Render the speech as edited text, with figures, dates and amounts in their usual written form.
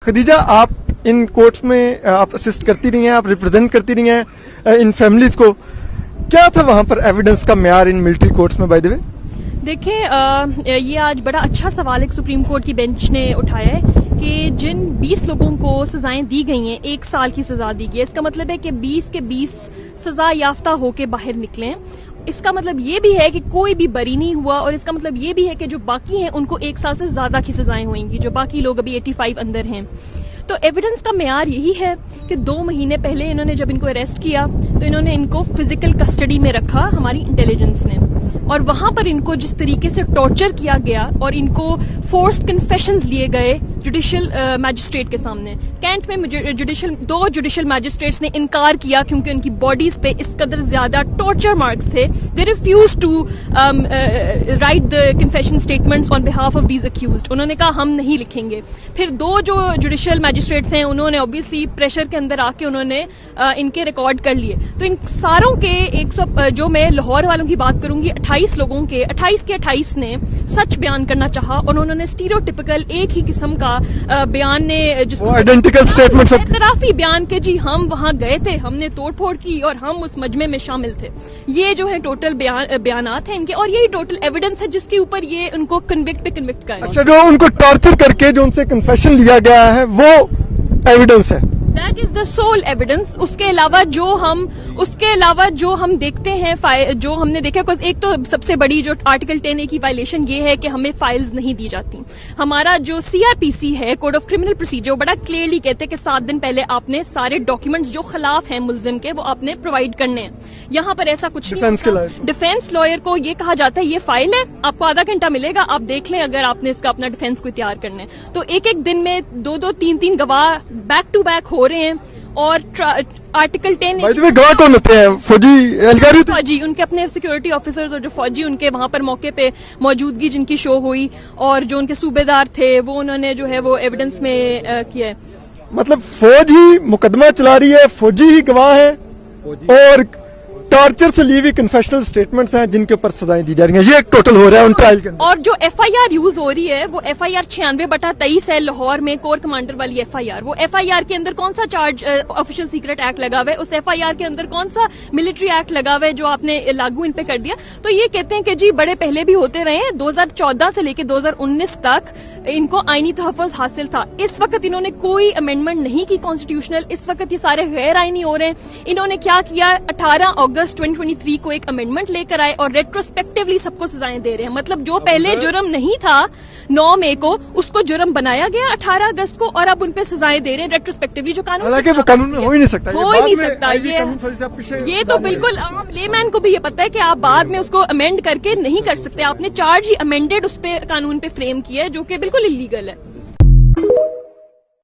خدیجہ آپ in quotes میں آپ اسسٹ کرتی رہی ہیں, آپ ریپرزینٹ کرتی رہی ہیں ان فیملیز کو, کیا تھا وہاں پر ایویڈنس کا معیار ان ملٹری کورٹس میں بائی دی وے؟ دیکھیں یہ آج بڑا اچھا سوال ایک سپریم کورٹ کی بینچ نے اٹھایا ہے کہ جن 20 لوگوں کو سزائیں دی گئی ہیں 1 سال کی سزا دی گئی ہے, اس کا مطلب ہے کہ 20 کے 20 سزا یافتہ ہو کے باہر نکلے. اس کا مطلب یہ بھی ہے کہ کوئی بھی بری نہیں ہوا, اور اس کا مطلب یہ بھی ہے کہ جو باقی ہیں ان کو 1 سال سے زیادہ کی سزائیں ہوئیں گی, جو باقی لوگ ابھی 85 اندر ہیں. تو ایویڈنس کا معیار یہی ہے کہ 2 مہینے پہلے انہوں نے جب ان کو اریسٹ کیا تو انہوں نے ان کو فزیکل کسٹڈی میں رکھا ہماری انٹیلیجنس نے, اور وہاں پر ان کو جس طریقے سے ٹارچر کیا گیا اور ان کو فورسڈ کنفیشنز لیے گئے جوڈیشل میجسٹریٹ کے سامنے. کینٹ میں 2 جوڈیشل میجسٹریٹس نے انکار کیا کیونکہ ان کی باڈیز پہ اس قدر زیادہ ٹارچر مارکس تھے. They refuse to write the confession statements on behalf of these accused. انہوں نے کہا ہم نہیں لکھیں گے. پھر 2 جو جوڈیشل میجسٹریٹس ہیں انہوں نے اوبیسلی پریشر کے اندر آ کے انہوں نے ان کے ریکارڈ کر لیے. تو ان ساروں کے 100 جو میں لاہور والوں کی بات کروں گی 28 لوگوں کے 28 نے سچ بیان کرنا چاہا, اور انہوں نے اسٹیریوٹیپیکل ایک ہی قسم کا بیان نے جس کو آئیڈینٹیکل اسٹیٹمنٹس اعترافی بیان کے جی ہم وہاں گئے تھے, ہم نے توڑ پھوڑ کی اور ہم اس مجمع میں شامل تھے. یہ جو ہے ٹوٹل بیانات ہیں ان کے, اور یہی ٹوٹل ایویڈنس ہے جس کے اوپر یہ ان کو کنوکٹ کریں. اچھا, جو ان کو ٹارچر کر کے جو ان سے کنفیشن لیا گیا ہے وہ ایویڈنس ہے, that is the sole evidence. اس کے علاوہ جو ہم دیکھتے ہیں جو ہم نے دیکھا, ایک تو سب سے بڑی جو آرٹیکل 10A کی وائلیشن یہ ہے کہ ہمیں فائلز نہیں دی جاتی. ہمارا جو CRPC ہے کوڈ آف کرمنل پروسیجر بڑا کلیئرلی کہتے ہیں کہ 7 دن پہلے آپ نے سارے ڈاکیومنٹس جو خلاف ہیں ملزم کے وہ آپ نے پرووائڈ کرنے ہیں. یہاں پر ایسا کچھ نہیں. ڈیفینس لائر کو یہ کہا جاتا ہے یہ فائل ہے, آپ کو آدھا گھنٹہ ملے گا, آپ دیکھ لیں اگر آپ نے اس کا اپنا ڈیفینس کو تیار کرنا ہے. تو ایک دن میں 2 3 گواہ بیک ٹو بیک ہو رہے ہیں, اور آرٹیکل 10 گواہ کون ہوتے ہیں؟ فوجی, ان کے اپنے سیکورٹی آفیسرز اور جو فوجی ان کے وہاں پر موقع پہ موجودگی جن کی شو ہوئی, اور جو ان کے صوبے دار تھے وہ انہوں نے جو ہے وہ ایویڈنس میں کیا ہے. مطلب فوج ہی مقدمہ چلا رہی ہے, فوجی ہی گواہ ہے, اور ٹارچر سے لی ہوئی کنفیشنل اسٹیٹمنٹس ہیں جن کے اوپر سزائیں دی جا رہی ہیں. یہ ایک ٹوٹل ہو رہا ہے ان ٹرائل کے اندر. اور جو FIR یوز ہو رہی ہے وہ FIR 96/23 ہے لاہور میں کور کمانڈر والی FIR. وہ FIR کے اندر کون سا چارج آفیشل سیکرٹ ایکٹ لگا ہوا ہے, اس FIR کے اندر کون سا ملٹری ایکٹ لگا ہوا ہے جو آپ نے لاگو ان پہ کر دیا. تو یہ کہتے ہیں کہ جی بڑے پہلے بھی ہوتے رہے ہیں, 2014 سے لے کے 2019 تک ان کو آئینی تحفظ حاصل تھا. اس وقت انہوں نے کوئی امینڈمنٹ نہیں کی کانسٹیٹیوشنل, اس وقت یہ سارے غیر آئینی ہو رہے ہیں. انہوں نے کیا کیا, 18 اگست 2023 کو ایک امینڈمنٹ لے کر آئے اور ریٹروسپیکٹولی سب کو سزائیں دے رہے ہیں. مطلب جو پہلے جرم نہیں تھا 9 مئی کو اس کو جرم بنایا گیا 18 اگست کو, اور اب ان پہ سزائیں دے رہے ہیں ریٹروسپیکٹولی, جو قانون میں ہو ہی نہیں سکتا. یہ تو بالکل عام لے مین کو بھی یہ پتا ہے کہ آپ بعد میں اس کو امینڈ کر کے نہیں کر سکتے. آپ نے چارج ہی امینڈیڈ اس پہ قانون پہ فریم کیا ہے جو کہ بالکل اللیگل ہے.